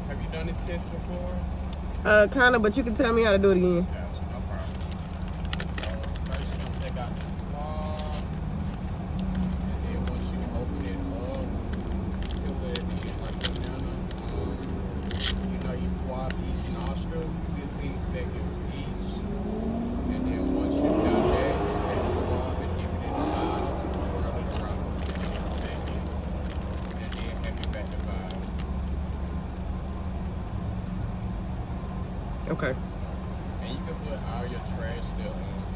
Have you done this test before? Kind of, but you can tell me how to do it again. Gotcha, no problem. So first you're gonna take out the swab, and then once you open it up, it will get like a banana. You swab each nostril, 15 seconds each, and then once you've done that, you take the swab and dip it in the vial and swirl it around for 15 seconds, and then hand it back the vial. Okay. And you can put all your trash, the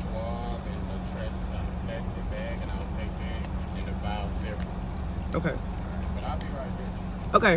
swab and the trash in a plastic bag, and I'll take that in the vial separate. Okay. Alright, but I'll be right there. Okay.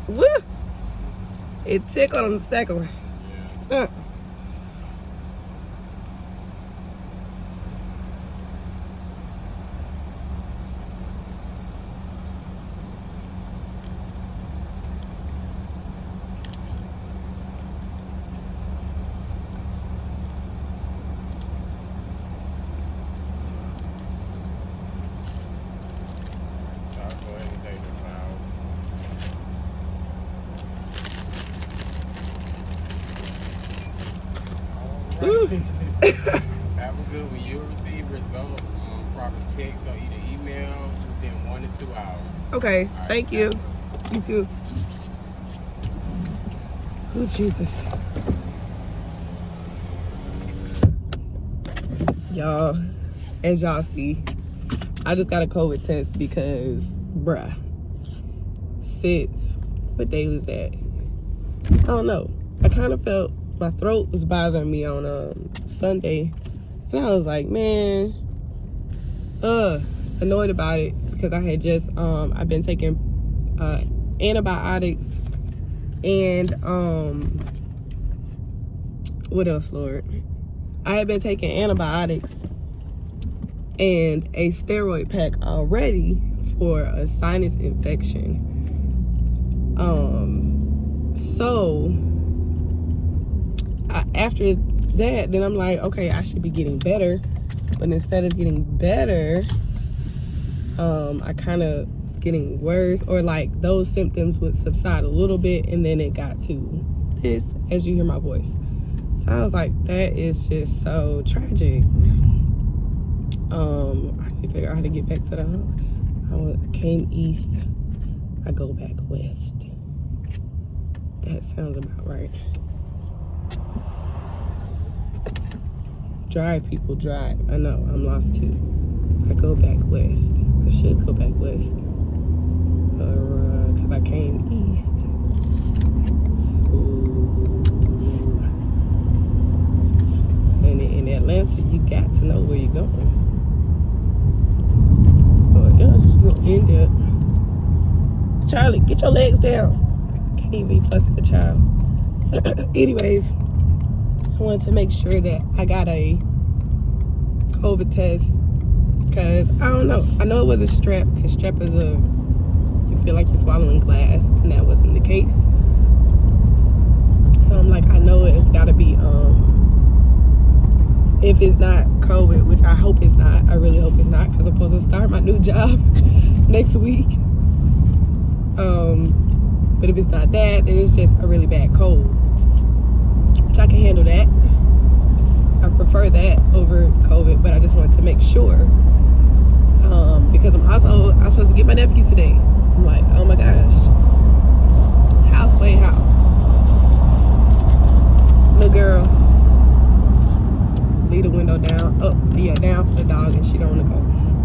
Woo! It tickled on the second one. Yeah. So I'll go ahead and take the vial. Woo. Have a good one. You'll receive results on proper text or either email within 1 to 2 hours. Okay, All right, thank you. You too. Oh, Jesus. Y'all, as y'all see, I just got a COVID test because, bruh, since what day was that? I don't know. I kind of felt my throat was bothering me on Sunday, and I was like, man, annoyed about it because I had just I've been taking antibiotics and what else, Lord? I had been taking antibiotics and a steroid pack already for a sinus infection. So after that, then I'm like, okay, I should be getting better. But instead of getting better, I kind of was getting worse, or like those symptoms would subside a little bit, and then it got to this, as you hear my voice. So I was like, that is just so tragic. I need to figure out how to get back to the home. I came east, I go back west. That sounds about right. Drive, people, drive. I know, I'm lost too. I go back west. I should go back west. Because I came east. So, and in Atlanta, you got to know where you're going. Or else you'll end up. Charlie, get your legs down. Can't even be fussing the child. Anyways, I wanted to make sure that I got a COVID test because I don't know. I know it was a strep because strep is you feel like you're swallowing glass, and that wasn't the case. So I'm like, I know it's got to be if it's not COVID, which I hope it's not. I really hope it's not because I'm supposed to start my new job next week. But if it's not that, then it's just a really bad cold, which I can handle that. I prefer that over COVID, but I just wanted to make sure because I'm supposed to get my nephew today. I'm like, oh my gosh, how?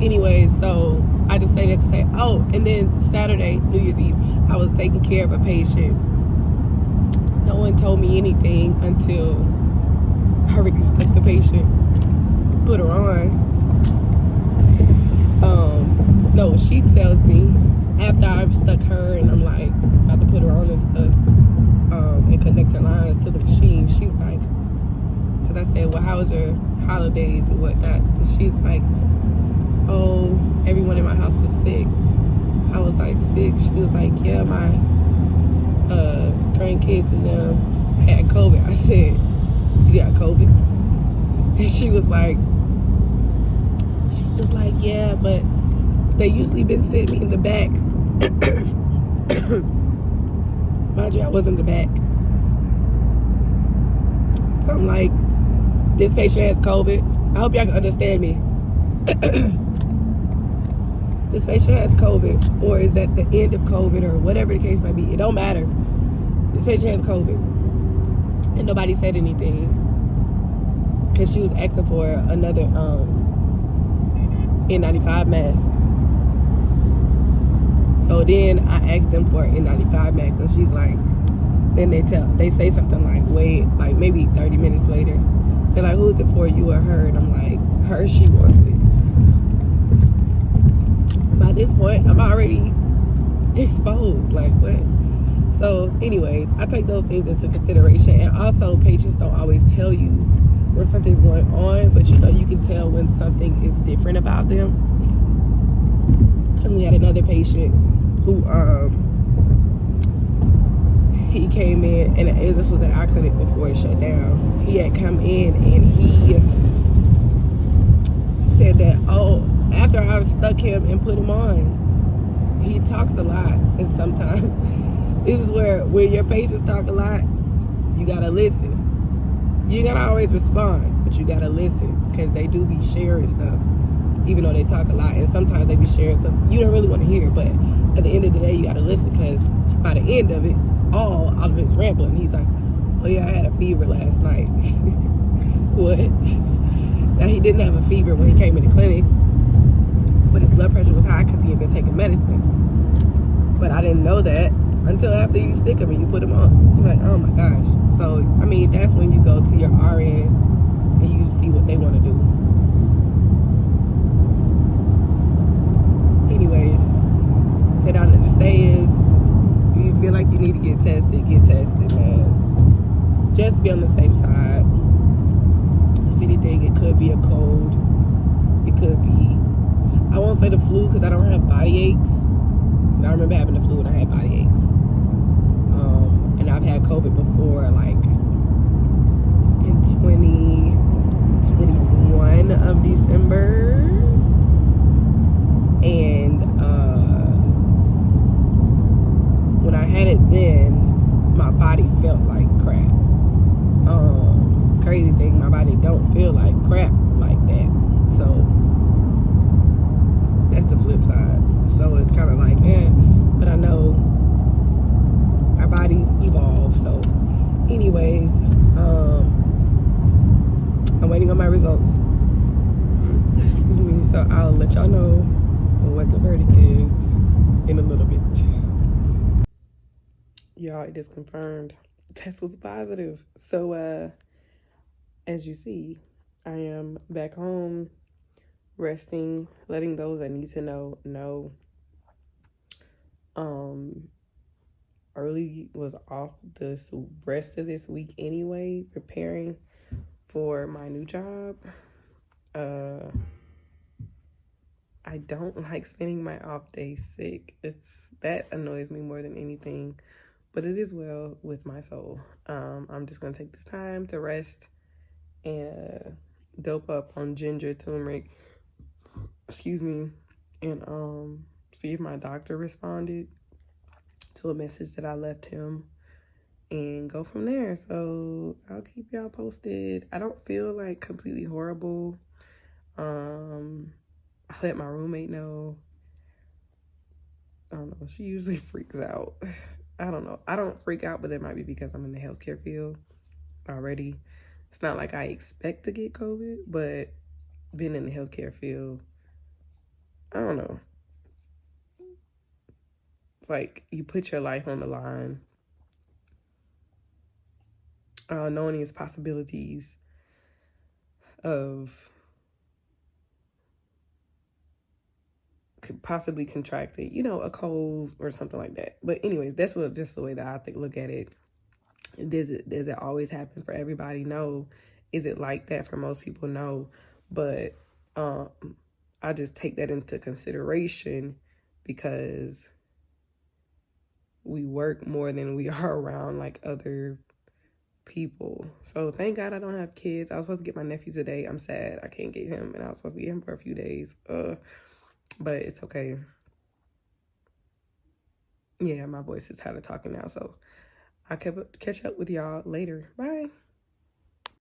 Anyway, so I just say that to say, oh, and then Saturday, New Year's Eve, I was taking care of a patient. No one told me anything until I already stuck the patient, put her on. No, she tells me after I've stuck her and I'm like about to put her on and stuff, and connect her lines to the machine, she's like, because I said, well, how was your holidays or whatnot? And she's like, oh, everyone in my house was sick. I was like, sick? She was like, yeah, my grandkids and them had COVID. I said, you got COVID? And she was like, yeah, but they usually been sitting me in the back. Mind you, I was in the back. So I'm like, this patient has COVID. I hope y'all can understand me. This patient has COVID, or is at the end of COVID, or whatever the case might be. It don't matter. This patient has COVID. And nobody said anything. Because she was asking for another N95 mask. So then I asked them for an N95 mask, and she's like, then they say something like, wait, like maybe 30 minutes later, they're like, who's it for, you or her? And I'm like, her, she wants it. By this point, I'm already exposed, like what? So anyways, I take those things into consideration. And also, patients don't always tell you when something's going on, but you know, you can tell when something is different about them. Because we had another patient who he came in, and this was at our clinic before it shut down. He had come in and he said that, oh, after I stuck him and put him on, he talks a lot. And sometimes this is where your patients talk a lot, you gotta listen. You gotta always respond, but you gotta listen, because they do be sharing stuff, even though they talk a lot. And sometimes they be sharing stuff you don't really want to hear, but at the end of the day, you gotta listen, because by the end of it, all of it's rambling. He's like, oh yeah, I had a fever last night. What? Now, he didn't have a fever when he came in the clinic, but his blood pressure was high because he had been taking medicine. But I didn't know that until after you stick him and you put him on. You're like, oh my gosh. So, I mean, that's when you go to your RN and you see what they want to do. Anyways, said all that to say is, if you feel like you need to get tested, man. Just be on the safe side. If anything, it could be a cold. It could be, I won't say the flu because I don't have body aches. I remember having the flu and I had body aches. And I've had COVID before, like in 2021 of December. And when I had it then, my body felt like crap. Crazy thing, my body don't feel like crap like that. So that's the flip side. So it's kind of like, but I know our bodies evolve. So anyways, I'm waiting on my results. Excuse me. So I'll let y'all know what the verdict is in a little bit. Y'all, it is confirmed. The test was positive. So as you see, I am back home, resting, letting those that need to know. Early was off the rest of this week anyway, preparing for my new job. I don't like spending my off day sick. That annoys me more than anything, but it is well with my soul. I'm just gonna take this time to rest and dope up on ginger, turmeric, and see if my doctor responded to a message that I left him and go from there. So I'll keep y'all posted. I don't feel like completely horrible. I let my roommate know. I don't know, she usually freaks out. I don't know. I don't freak out, but that might be because I'm in the healthcare field already. It's not like I expect to get COVID, but being in the healthcare field, I don't know. It's like you put your life on the line, knowing these possibilities of possibly contracting, you know, a cold or something like that. But anyways, that's what just the way that I think look at it. Does it always happen for everybody? No. Is it like that for most people? No. But I just take that into consideration because we work more than we are around like other people. So thank God I don't have kids. I was supposed to get my nephew today. I'm sad I can't get him, and I was supposed to get him for a few days. But it's okay. Yeah, my voice is tired of talking now, so I'll catch up with y'all later. Bye.